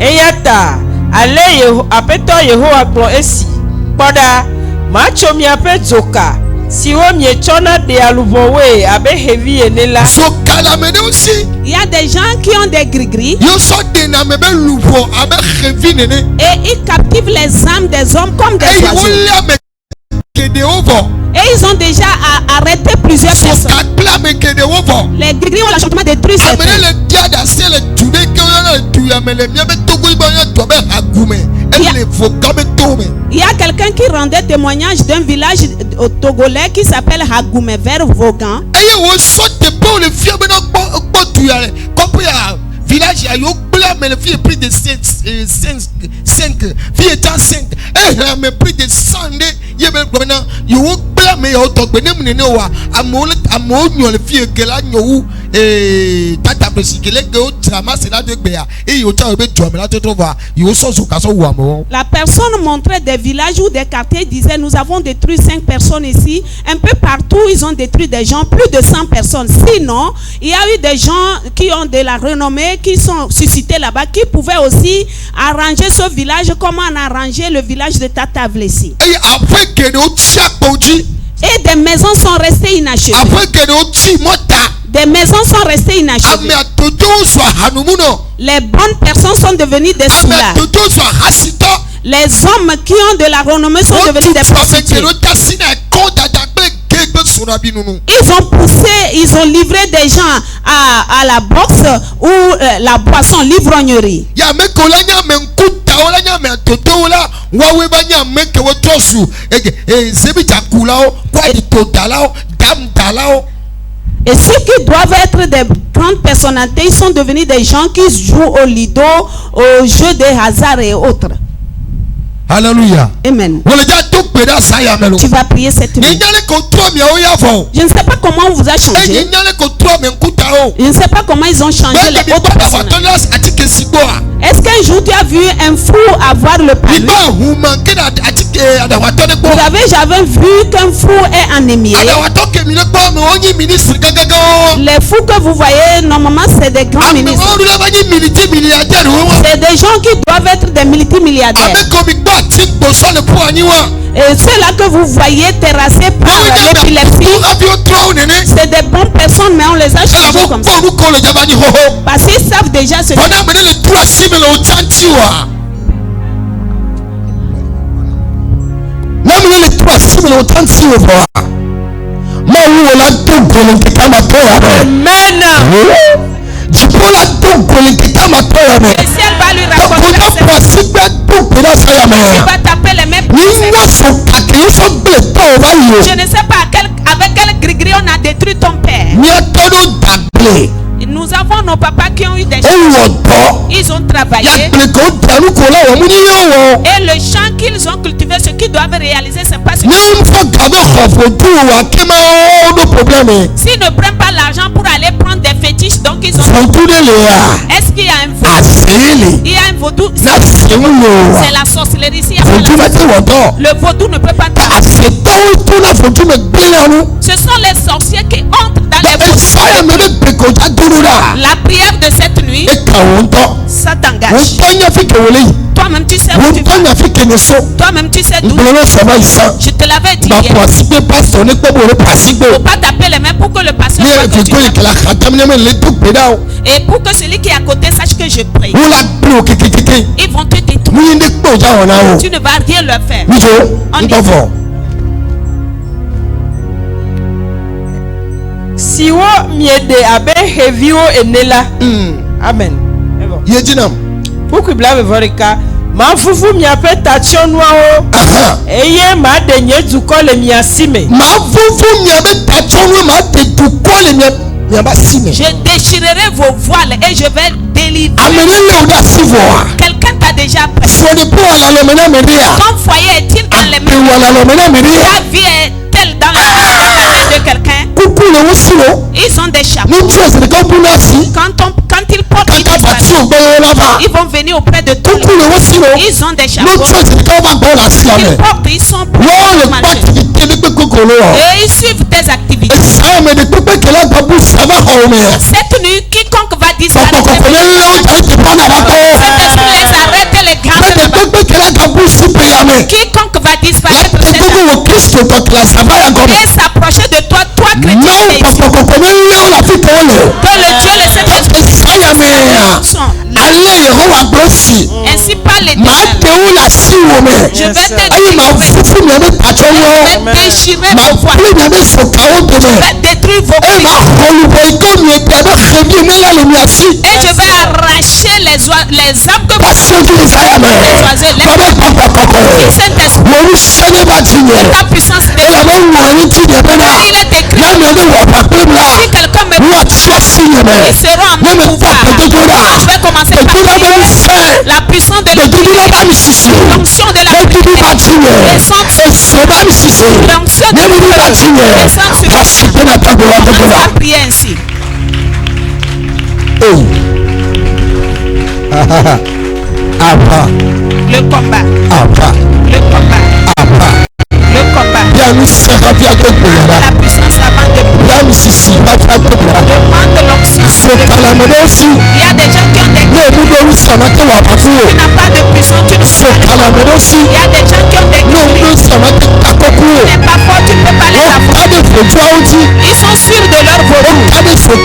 Eyata, allez apeto Yehowa klo esi. Poda, macho mi apet zoka. Si wo mi chona de aluvowe abe heavy enela. Zoka la mene aussi. Il y a des gens qui ont des gris-gris. Yo so de na mebe luvo abe heavy nene. Et ils captivent les âmes des hommes comme des oiseaux. Et ils ont déjà arrêté plusieurs personnes. Les gris-gris ont l'enchantement de détruire ces personnes. Il y a quelqu'un qui rendait témoignage d'un village au Togolais qui s'appelle Hagoumé vers Vaughan. Village a yo blanc mais le fille est pris de 5 fille est enceinte elle a me pris de 100 yebe gona yo blanc mais yo to gbenem nene wa amo nyo le fille que la nyo tata besikele que o trama c'est là de gbeya et yo ta be djom la to voir yo so kaso wa mo. La personne montrait des villages ou des quartiers, disait nous avons détruit 5 personnes ici, un peu partout ils ont détruit des gens, plus de 100 personnes. Sinon, il y a eu des gens qui ont de la renommée qui sont suscités là-bas, qui pouvaient aussi arranger ce village comme on a arrangé le village de Tata Vlessi. Et des maisons sont restées inachevées. Des maisons sont restées inachevées. Les bonnes personnes sont devenues des soulards. Les hommes qui ont de la renommée sont devenus des prostituées. Ils ont poussé, ils ont livré des gens à la boxe ou la boisson, l'ivrognerie. Et ceux qui doivent être des grandes personnalités, ils sont devenus des gens qui jouent au lido, au jeu de hasard et autres. Alléluia. Amen. Tu vas prier cette nuit. Je ne sais pas comment on vous a changé. Je ne sais pas comment ils ont changé les autres personnes. Est-ce qu'un jour tu as vu un fou avoir le palu? Vous avez jamais vu qu'un fou est anémié? Les fous que vous voyez, normalement, c'est des grands ministres. C'est des gens qui doivent être des multimilliardaires. Et ceux-là que vous voyez terrassés par l'épilepsie, c'est des bonnes personnes, mais on les a changés comme ça. Parce qu'ils savent déjà ce que c'est. Le ciel va lui raconter il va taper les mêmes. Je ne sais pas avec quel gris-gris on a détruit ton père. Nous avons nos papas qui ont eu des champs. Ils ont travaillé. Et le champ qu'ils ont cultivé, ce qu'ils doivent réaliser, c'est pas ce qu'ils s'ils ne prennent pas l'argent pour aller prendre des fétiches, donc ils ont. Est-ce qu'il y a un vaudou? Il y a un vaudou. C'est la sorcellerie. Le vaudou ne peut pas. Ce sont les sorciers qui entrent dans les vaudous. La prière de cette nuit, ça t'engage. Toi-même tu sais où tu vas. Toi-même tu sais d'où. Je te l'avais dit hier. Faut pas taper les mains pour que le pasteur voit que tu et pour que celui qui est à côté sache que je prie. Ils vont te détruire. Tu ne vas rien leur faire. On y va. Si wo miede abe heavy wo enela. Amen. Pourquoi blave vorika ma fufu mi ape tachonwa o. Eye ma de nye duko le mi asime. Ma fufu mi ape tachonwa ma de duko le mi asime. Je déchirerai vos voiles et je vais délivrer. Quelqu'un t'a déjà prêté. Ton foyer est-il dans les mains? Ta vie est-elle dans les mains de quelqu'un? Ils ont des chapeaux. Quand ils portent, ils vont venir auprès de toi. Ils ont des chapeaux. Ils portent, ils sont pour et ils suivent tes activités. Cette nuit, quiconque va disparaître, cet esprit les Et s'approcher de toi, toi chrétien. Que le Dieu, le Saint-Esprit, ainsi par l'Éternel. Je vais te déchirer vos voix. Je vais détruire vos cris. Et je vais arracher les âmes que vous Saint-Esprit, ta puissance est il est écrit, si quelqu'un me pouvoir, ils seront en mon pouvoir. Je vais commencer par la puissance de l'onction de la prier ainsi. Le combat. Le combat. Le combat. La puissance avant de demande l'onction. Il y a des gens qui ont des guerres. Tu n'as pas de puissance. Il y a des gens qui ont des